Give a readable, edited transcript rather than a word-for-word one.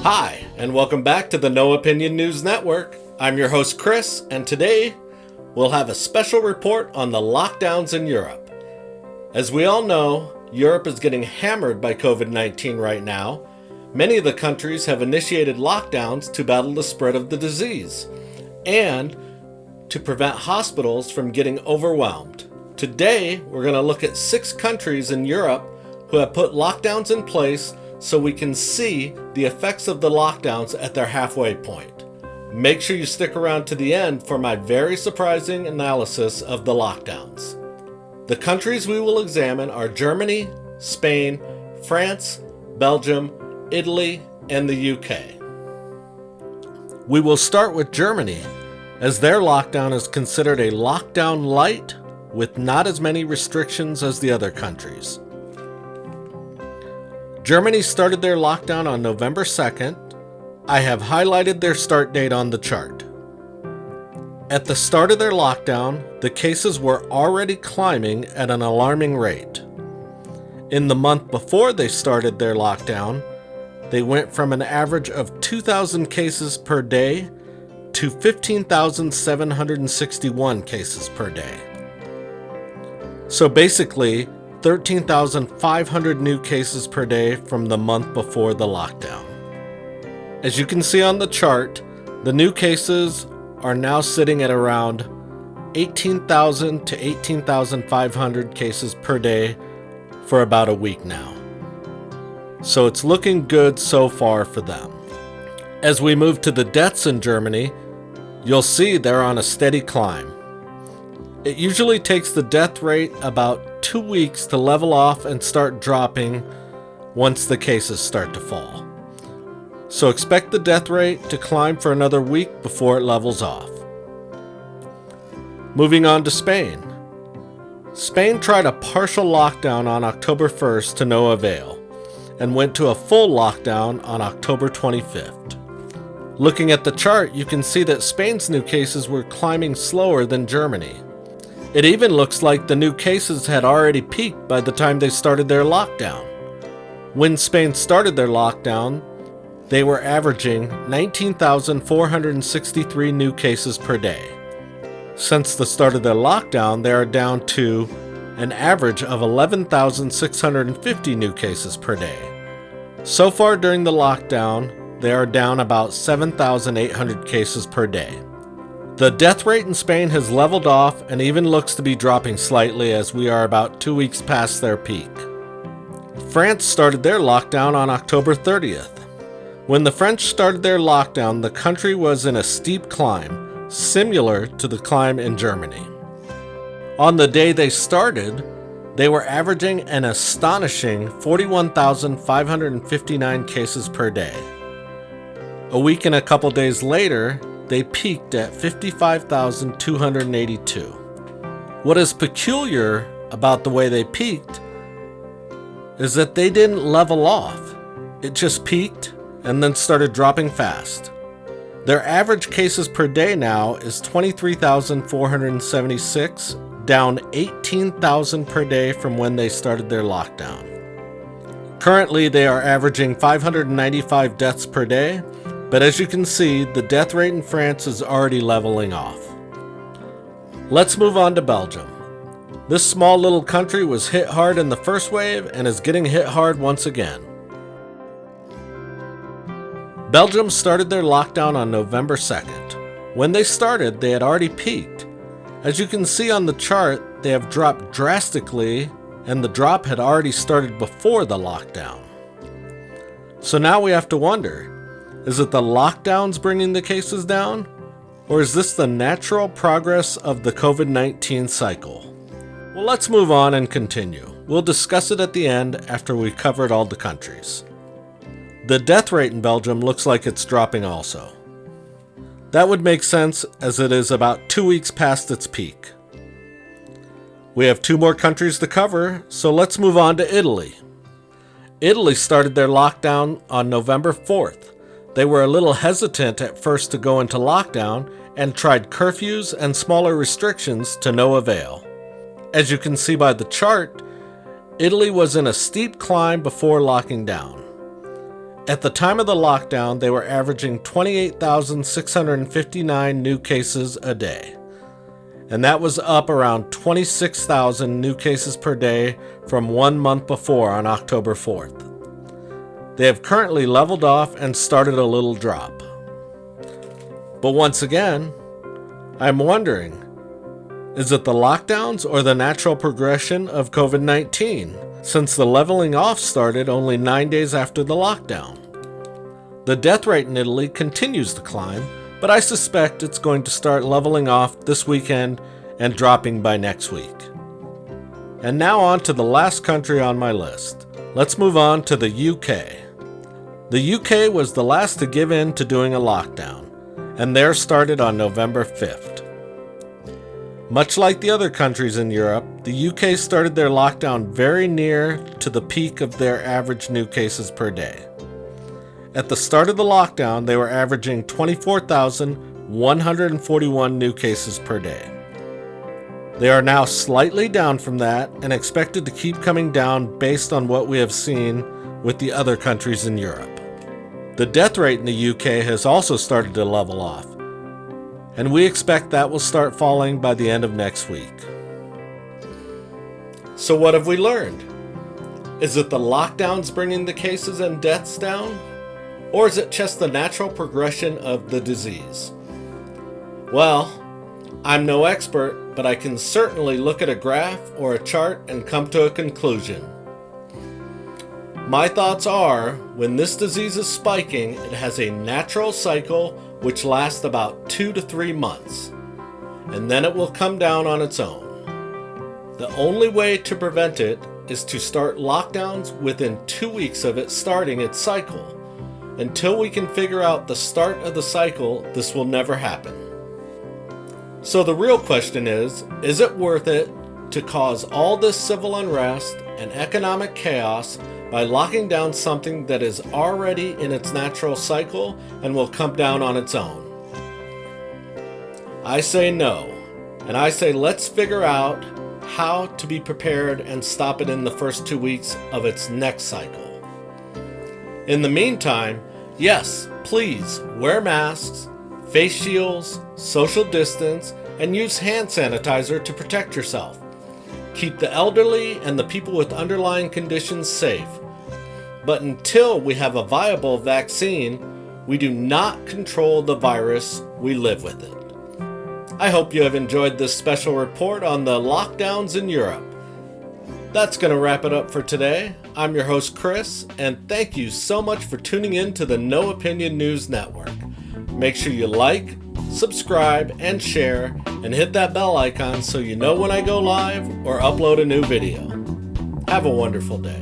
Hi, and welcome back to the No Opinion News Network. I'm your host, Chris, and today we'll have a special report on the lockdowns in Europe. As we all know, Europe is getting hammered by COVID-19 right now. Many of the countries have initiated lockdowns to battle the spread of the disease and to prevent hospitals from getting overwhelmed. Today, we're going to look at 6 countries in Europe who have put lockdowns in place so we can see the effects of the lockdowns at their halfway point. Make sure you stick around to the end for my very surprising analysis of the lockdowns. The countries we will examine are Germany, Spain, France, Belgium, Italy, and the UK. We will start with Germany, as their lockdown is considered a lockdown light with not as many restrictions as the other countries. Germany started their lockdown on November 2nd. I have highlighted their start date on the chart. At the start of their lockdown, the cases were already climbing at an alarming rate. In the month before they started their lockdown, they went from an average of 2,000 cases per day to 15,761 cases per day. So basically, 13,500 new cases per day from the month before the lockdown. As you can see on the chart, the new cases are now sitting at around 18,000 to 18,500 cases per day for about a week now. So it's looking good so far for them. As we move to the deaths in Germany, you'll see they're on a steady climb. It usually takes the death rate about 2 weeks to level off and start dropping once the cases start to fall. So expect the death rate to climb for another week before it levels off. Moving on to Spain. Spain tried a partial lockdown on October 1st to no avail and went to a full lockdown on October 25th. Looking at the chart, you can see that Spain's new cases were climbing slower than Germany. It even looks like the new cases had already peaked by the time they started their lockdown. When Spain started their lockdown, they were averaging 19,463 new cases per day. Since the start of their lockdown, they are down to an average of 11,650 new cases per day. So far during the lockdown, they are down about 7,800 cases per day. The death rate in Spain has leveled off and even looks to be dropping slightly as we are about 2 weeks past their peak. France started their lockdown on October 30th. When the French started their lockdown, the country was in a steep climb, similar to the climb in Germany. On the day they started, they were averaging an astonishing 41,559 cases per day. A week and a couple days later, they peaked at 55,282. What is peculiar about the way they peaked is that they didn't level off. It just peaked and then started dropping fast. Their average cases per day now is 23,476, down 18,000 per day from when they started their lockdown. Currently, they are averaging 595 deaths per day, but as you can see, the death rate in France is already leveling off. Let's move on to Belgium. This small little country was hit hard in the first wave and is getting hit hard once again. Belgium started their lockdown on November 2nd. When they started, they had already peaked. As you can see on the chart, they have dropped drastically, and the drop had already started before the lockdown. So now we have to wonder, is it the lockdowns bringing the cases down? Or is this the natural progress of the COVID-19 cycle? Well, let's move on and continue. We'll discuss it at the end after we've covered all the countries. The death rate in Belgium looks like it's dropping also. That would make sense as it is about 2 weeks past its peak. We have 2 more countries to cover, so let's move on to Italy. Italy started their lockdown on November 4th. They were a little hesitant at first to go into lockdown and tried curfews and smaller restrictions to no avail. As you can see by the chart, Italy was in a steep climb before locking down. At the time of the lockdown, they were averaging 28,659 new cases a day. And that was up around 26,000 new cases per day from 1 month before on October 4th. They have currently leveled off and started a little drop. But once again, I'm wondering, is it the lockdowns or the natural progression of COVID-19, since the leveling off started only 9 days after the lockdown? The death rate in Italy continues to climb, but I suspect it's going to start leveling off this weekend and dropping by next week. And now on to the last country on my list. Let's move on to the UK. The UK was the last to give in to doing a lockdown, and theirs started on November 5th. Much like the other countries in Europe, the UK started their lockdown very near to the peak of their average new cases per day. At the start of the lockdown, they were averaging 24,141 new cases per day. They are now slightly down from that and expected to keep coming down based on what we have seen with the other countries in Europe. The death rate in the UK has also started to level off, and we expect that will start falling by the end of next week. So what have we learned? Is it the lockdowns bringing the cases and deaths down? Or is it just the natural progression of the disease? Well, I'm no expert, but I can certainly look at a graph or a chart and come to a conclusion. My thoughts are, when this disease is spiking, it has a natural cycle which lasts about 2 to 3 months, and then it will come down on its own. The only way to prevent it is to start lockdowns within 2 weeks of it starting its cycle. Until we can figure out the start of the cycle, this will never happen. So the real question is it worth it to cause all this civil unrest and economic chaos by locking down something that is already in its natural cycle and will come down on its own? I say no, and I say let's figure out how to be prepared and stop it in the first 2 weeks of its next cycle. In the meantime, yes, please wear masks, face shields, social distance, and use hand sanitizer to protect yourself. Keep the elderly and the people with underlying conditions safe. But until we have a viable vaccine, we do not control the virus, we live with it. I hope you have enjoyed this special report on the lockdowns in Europe. That's going to wrap it up for today. I'm your host, Chris, and thank you so much for tuning in to the No Opinion News Network. Make sure you like, subscribe, and share, and hit that bell icon so you know when I go live or upload a new video. Have a wonderful day.